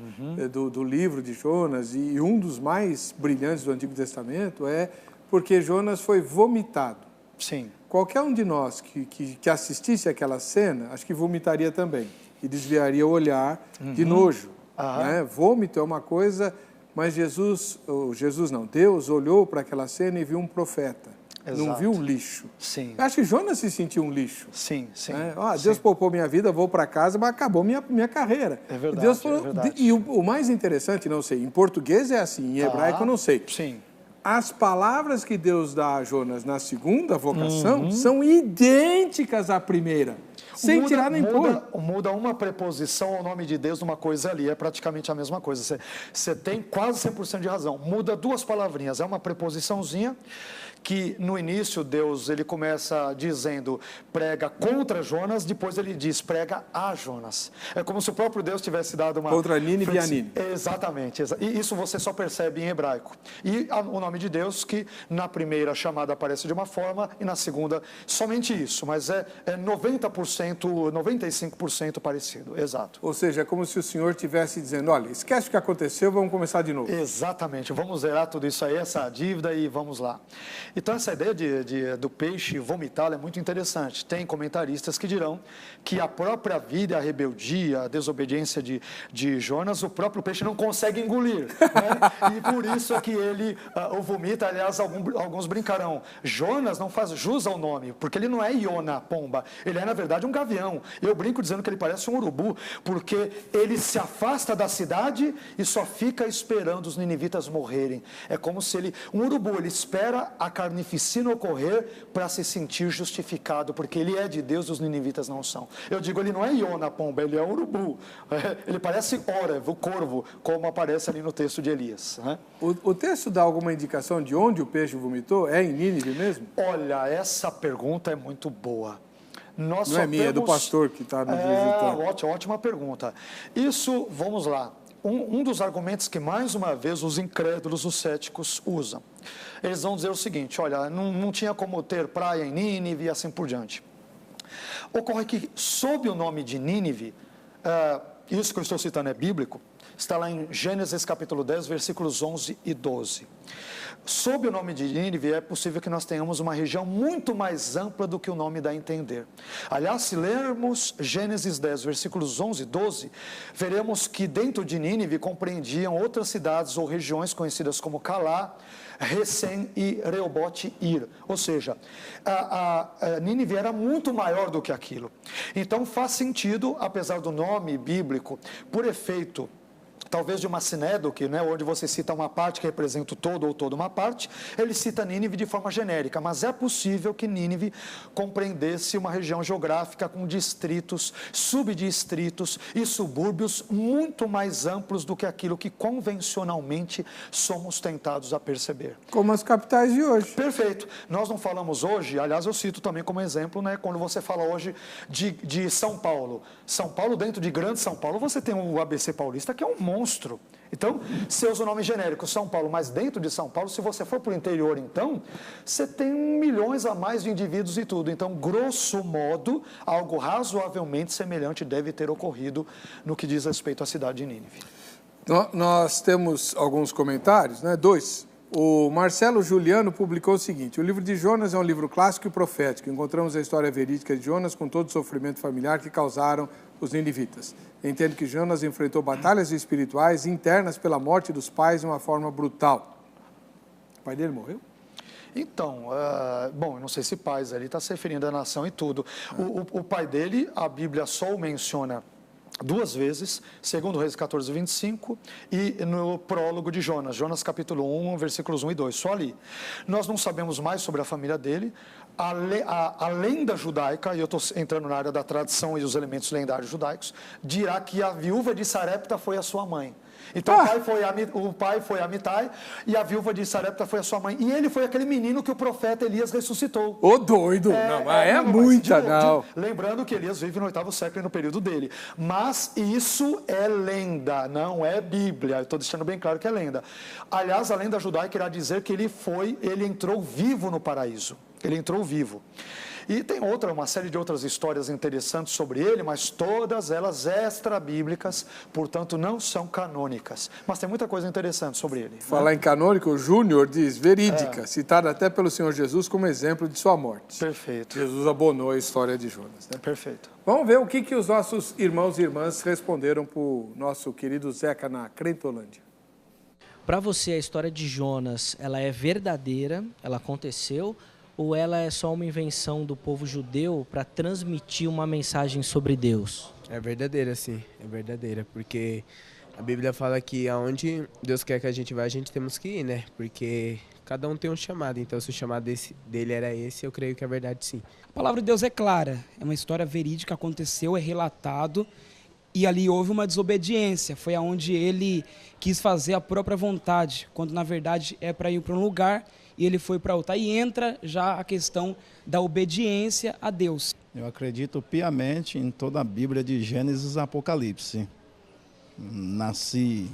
do livro de Jonas e um dos mais brilhantes do Antigo Testamento, é porque Jonas foi vomitado. Sim. Qualquer um de nós que assistisse àquela cena, acho que vomitaria também. E desviaria o olhar de nojo. Né? Vômito é uma coisa, mas Deus olhou para aquela cena e viu um profeta. Exato. Não viu um lixo. Sim. Acho que Jonas se sentiu um lixo. Sim, sim. Né? Deus poupou minha vida, vou para casa, mas acabou minha carreira. É verdade, Deus falou, e o mais interessante, não sei, em português é assim, em hebraico eu não sei. Sim. as palavras que Deus dá a Jonas na segunda vocação são idênticas à primeira, sem tirar nem pôr. Muda uma preposição ao nome de Deus numa coisa ali, é praticamente a mesma coisa. Você tem quase 100% de razão. Muda duas palavrinhas, é uma preposiçãozinha que no início Deus ele começa dizendo prega contra Jonas, depois ele diz prega a Jonas. É como se o próprio Deus tivesse dado uma... Contra Nínive e a Nínive. Exatamente. E isso você só percebe em hebraico. E o nome de Deus que na primeira chamada aparece de uma forma e na segunda somente isso. Mas é 90%, 95% parecido. Exato. Ou seja, é como se o Senhor estivesse dizendo, olha, esquece o que aconteceu, vamos começar de novo. Exatamente. Vamos zerar tudo isso aí, essa dívida e vamos lá. Então, essa ideia do peixe vomitar é muito interessante. Tem comentaristas que dirão que a própria vida, a rebeldia, a desobediência de Jonas, o próprio peixe não consegue engolir. Né? E por isso é que ele o vomita. Aliás, alguns brincarão. Jonas não faz jus ao nome, porque ele não é Iona, pomba. Ele é, na verdade, um gavião. Eu brinco dizendo que ele parece um urubu, porque ele se afasta da cidade e só fica esperando os ninivitas morrerem. É como se um urubu, ele espera a carnificina ocorrer para se sentir justificado, porque ele é de Deus, os ninivitas não são. Eu digo, ele não é Iona, pomba, ele é um urubu. Ele parece Oreb, o corvo, como aparece ali no texto de Elias. Né? O texto dá alguma indicação de onde o peixe vomitou? É em Nínive mesmo? Olha, essa pergunta é muito boa. Nós não é minha, é do pastor que está nos visitando. Ótima pergunta. Isso, vamos lá. Um dos argumentos que, mais uma vez, os incrédulos, os céticos, usam. Eles vão dizer o seguinte, olha, não tinha como ter praia em Nínive e assim por diante. Ocorre que, sob o nome de Nínive, isso que eu estou citando é bíblico, está lá em Gênesis capítulo 10, versículos 11 e 12. Sob o nome de Nínive, é possível que nós tenhamos uma região muito mais ampla do que o nome dá a entender. Aliás, se lermos Gênesis 10, versículos 11 e 12, veremos que dentro de Nínive compreendiam outras cidades ou regiões conhecidas como Calá, Recém e Reobote-Ir. Ou seja, a Nínive era muito maior do que aquilo. Então faz sentido, apesar do nome bíblico, por efeito talvez de uma sinédoque, né, onde você cita uma parte que representa o todo ou toda uma parte, ele cita Nínive de forma genérica, mas é possível que Nínive compreendesse uma região geográfica com distritos, subdistritos e subúrbios muito mais amplos do que aquilo que convencionalmente somos tentados a perceber. Como as capitais de hoje. Perfeito. Nós não falamos hoje, aliás, eu cito também como exemplo, né, quando você fala hoje de São Paulo. São Paulo, dentro de Grande São Paulo, você tem o ABC Paulista, que é um monstro. Então, você usa o nome genérico São Paulo, mas dentro de São Paulo, se você for para o interior, então, você tem milhões a mais de indivíduos e tudo. Então, grosso modo, algo razoavelmente semelhante deve ter ocorrido no que diz respeito à cidade de Nínive. Nós temos alguns comentários, né? 2. O Marcelo Juliano publicou o seguinte: o livro de Jonas é um livro clássico e profético. Encontramos a história verídica de Jonas com todo o sofrimento familiar que causaram os ninivitas. Entendo que Jonas enfrentou batalhas espirituais internas pela morte dos pais de uma forma brutal. O pai dele morreu? Então, bom, não sei se pais ali está se referindo à nação e tudo. O pai dele, a Bíblia só o menciona duas vezes, segundo Reis 14, 25, e no prólogo de Jonas, Jonas capítulo 1, versículos 1 e 2, só ali. Nós não sabemos mais sobre a família dele. A lenda judaica, e eu estou entrando na área da tradição e os elementos lendários judaicos, dirá que a viúva de Sarepta foi a sua mãe. Então o pai foi Amitai e a viúva de Sarepta foi a sua mãe. E ele foi aquele menino que o profeta Elias ressuscitou. Ô doido! Muita, não. Lembrando que Elias vive no 8º século e no período dele. Mas isso é lenda, não é Bíblia. Eu estou deixando bem claro que é lenda. Aliás, a lenda judaica irá dizer que ele entrou vivo no paraíso. Ele entrou vivo. E tem uma série de outras histórias interessantes sobre ele, mas todas elas extra-bíblicas, portanto não são canônicas. Mas tem muita coisa interessante sobre ele. Falar em canônico, o Júnior diz, verídica, citada até pelo Senhor Jesus como exemplo de sua morte. Perfeito. Jesus abonou a história de Jonas. Né? Perfeito. Vamos ver o que os nossos irmãos e irmãs responderam para o nosso querido Zeca na Crentolândia. Para você, a história de Jonas, ela é verdadeira, ela aconteceu, ou ela é só uma invenção do povo judeu para transmitir uma mensagem sobre Deus? É verdadeira, sim. É verdadeira, porque a Bíblia fala que aonde Deus quer que a gente vá, a gente temos que ir, né? Porque Cada um tem um chamado, então se o chamado dele era esse, eu creio que é verdade, sim. A palavra de Deus é clara, é uma história verídica, aconteceu, é relatado, e ali houve uma desobediência, foi aonde ele quis fazer a própria vontade, quando na verdade é para ir para um lugar, e ele foi para outro. Aí entra já a questão da obediência a Deus. Eu acredito piamente em toda a Bíblia de Gênesis e Apocalipse. Nasci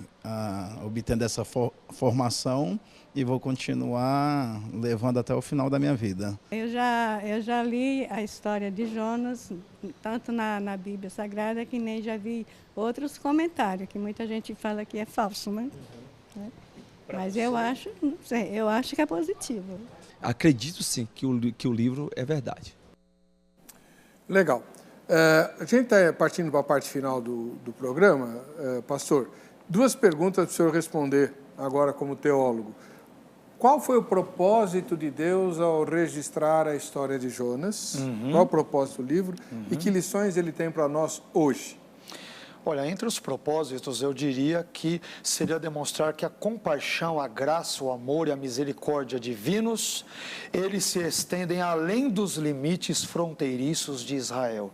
obtendo essa formação e vou continuar levando até o final da minha vida. Eu já li a história de Jonas, tanto na Bíblia Sagrada, que nem já vi outros comentários, que muita gente fala que é falso, né? Mas eu acho que é positivo. Acredito sim que o livro é verdade. Legal. A gente está partindo para a parte final do programa, pastor. 2 perguntas para o senhor responder agora como teólogo. Qual foi o propósito de Deus ao registrar a história de Jonas? Qual o propósito do livro? E que lições ele tem para nós hoje? Olha, entre os propósitos, eu diria que seria demonstrar que a compaixão, a graça, o amor e a misericórdia divinos, eles se estendem além dos limites fronteiriços de Israel.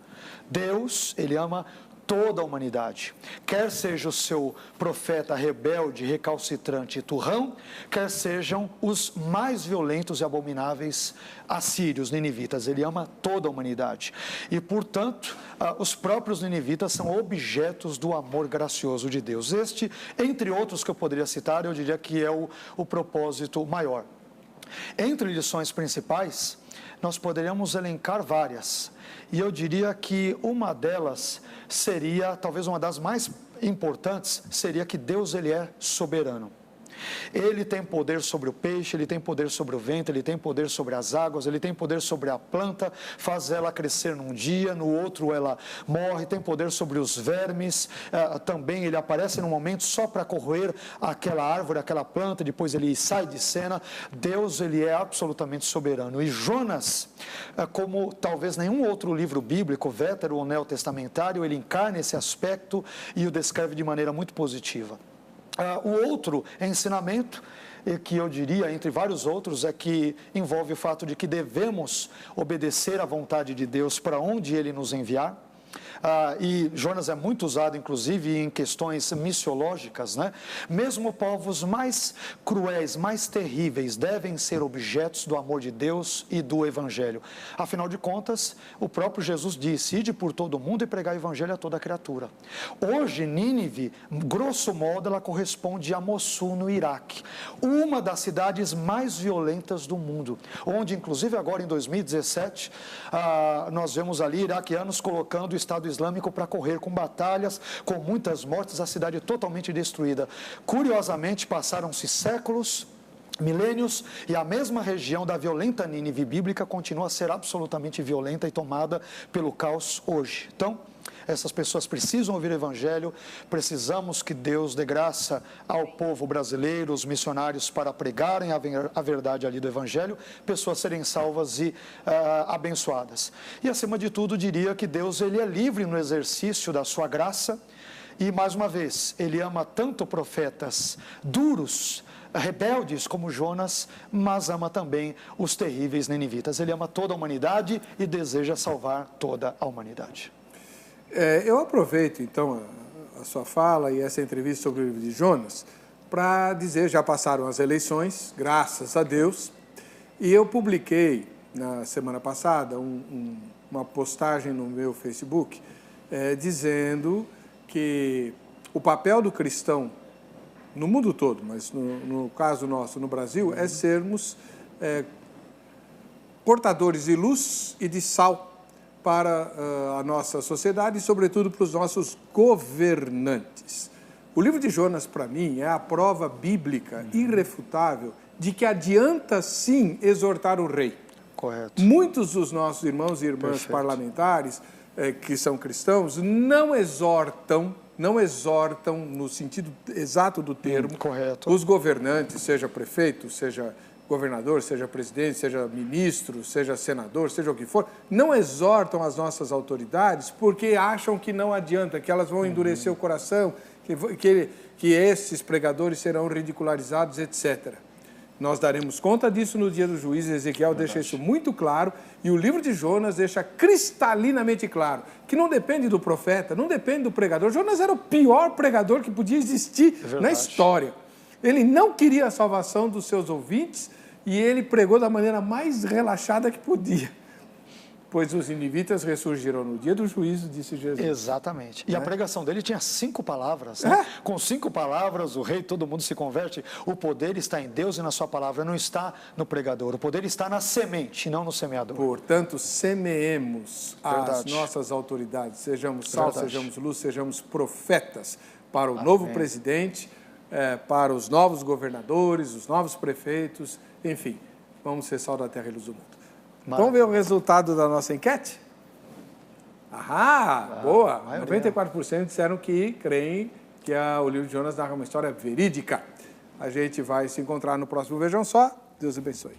Deus, ele ama toda a humanidade, quer seja o seu profeta rebelde, recalcitrante Turrão, quer sejam os mais violentos e abomináveis assírios, ninivitas. Ele ama toda a humanidade e, portanto, os próprios ninivitas são objetos do amor gracioso de Deus. Este, entre outros que eu poderia citar, eu diria que é o propósito maior. Entre lições principais, nós poderíamos elencar várias, e eu diria que uma delas seria, talvez uma das mais importantes, seria que Deus, ele é soberano. Ele tem poder sobre o peixe, ele tem poder sobre o vento, ele tem poder sobre as águas, ele tem poder sobre a planta, faz ela crescer num dia, no outro ela morre, tem poder sobre os vermes, também ele aparece num momento só para corroer aquela árvore, aquela planta, depois ele sai de cena. Deus, ele é absolutamente soberano. E Jonas, como talvez nenhum outro livro bíblico, vétero ou neotestamentário, ele encarna esse aspecto e o descreve de maneira muito positiva. O outro ensinamento, que eu diria, entre vários outros, é que envolve o fato de que devemos obedecer à vontade de Deus para onde Ele nos enviar. E Jonas é muito usado, inclusive, em questões missiológicas, né? Mesmo povos mais cruéis, mais terríveis, devem ser objetos do amor de Deus e do Evangelho. Afinal de contas, o próprio Jesus disse: ide por todo o mundo e pregar o Evangelho a toda criatura. Hoje, Nínive, grosso modo, ela corresponde a Mossul, no Iraque, uma das cidades mais violentas do mundo, onde, inclusive, agora em 2017, nós vemos ali iraquianos colocando o Estado Islâmico para correr com batalhas, com muitas mortes, a cidade totalmente destruída. Curiosamente, passaram-se séculos, milênios, e a mesma região da violenta Nínive bíblica continua a ser absolutamente violenta e tomada pelo caos hoje. Então, essas pessoas precisam ouvir o Evangelho, precisamos que Deus dê graça ao povo brasileiro, os missionários, para pregarem a verdade ali do Evangelho, pessoas serem salvas e abençoadas. E, acima de tudo, diria que Deus, ele é livre no exercício da sua graça e, mais uma vez, ele ama tanto profetas duros, rebeldes como Jonas, mas ama também os terríveis ninivitas. Ele ama toda a humanidade e deseja salvar toda a humanidade. Eu aproveito, então, a sua fala e essa entrevista sobre o livro de Jonas para dizer, já passaram as eleições, graças a Deus, e eu publiquei, na semana passada, uma postagem no meu Facebook, dizendo que o papel do cristão, no mundo todo, mas no caso nosso, no Brasil, é sermos portadores de luz e de sal para a nossa sociedade e, sobretudo, para os nossos governantes. O livro de Jonas, para mim, é a prova bíblica irrefutável de que adianta, sim, exortar o rei. Correto. Muitos dos nossos irmãos e irmãs parlamentares, que são cristãos, não exortam no sentido exato do termo, correto, os governantes, seja prefeito, seja governador, seja presidente, seja ministro, seja senador, seja o que for, não exortam as nossas autoridades porque acham que não adianta, que elas vão endurecer o coração, que esses pregadores serão ridicularizados, etc. Nós daremos conta disso no dia do juízo. Ezequiel deixa isso muito claro e o livro de Jonas deixa cristalinamente claro que não depende do profeta, não depende do pregador. Jonas era o pior pregador que podia existir na história. Ele não queria a salvação dos seus ouvintes e ele pregou da maneira mais relaxada que podia. Pois os ninivitas ressurgiram no dia do juízo, disse Jesus. Exatamente. E a pregação dele tinha 5 palavras. Né? Com 5 palavras, o rei, todo mundo se converte. O poder está em Deus e na sua palavra, não está no pregador. O poder está na semente, não no semeador. Portanto, semeemos as nossas autoridades. Sejamos sal, sejamos luz, sejamos profetas para o novo presidente, para os novos governadores, os novos prefeitos, enfim. Vamos ser sal da terra e luz do mundo. Vamos ver o resultado da nossa enquete? Boa! 94% disseram que creem que o livro de Jonas narra uma história verídica. A gente vai se encontrar no próximo Vejam Só. Deus abençoe.